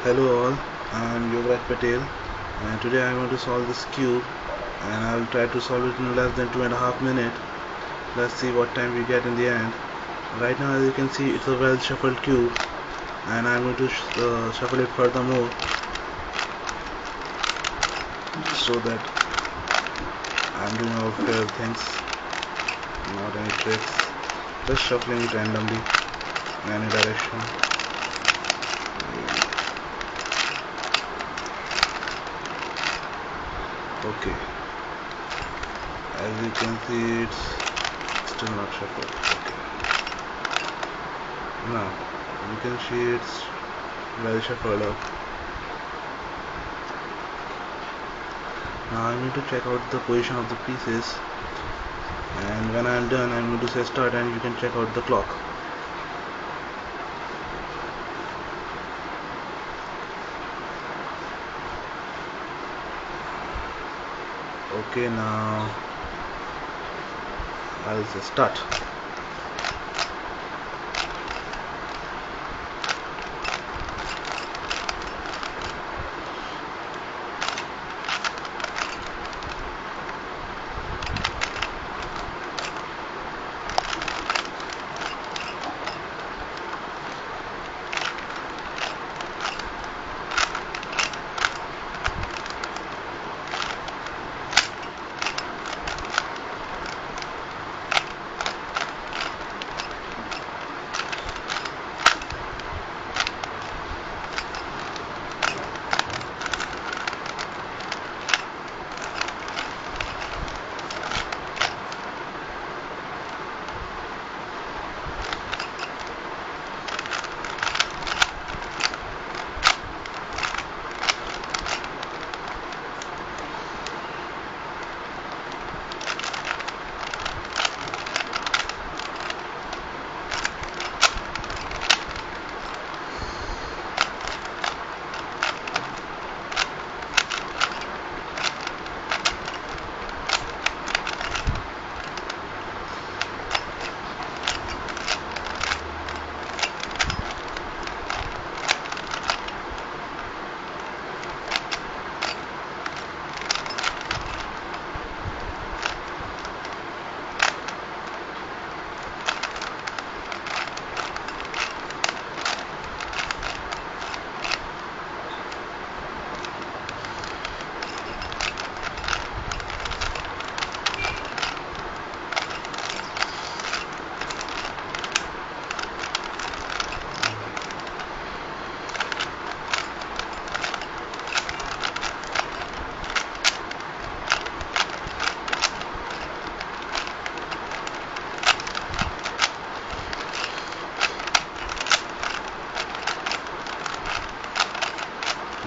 Hello all, I am Yogaraj Patel and today I am going to solve this cube and I will try to solve it in less than 2.5 minutes. Let's see what time we get in the end. Right now, as you can see, it's a well shuffled cube and I am going to shuffle it furthermore so that I am doing all fair things, not any tricks, just shuffling it randomly in any direction. Okay, as you can see, it's still not shuffled. Okay, now you can see it's well shuffled up. Now I'm going to check out the position of the pieces, and when I am done I'm going to say start and you can check out the clock. Okay, now I'll say start.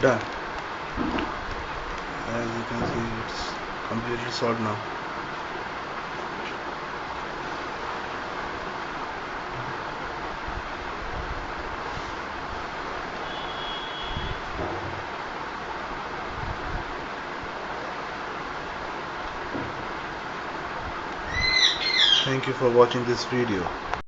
Done. As you can see, it's completely solved now. Thank you for watching this video.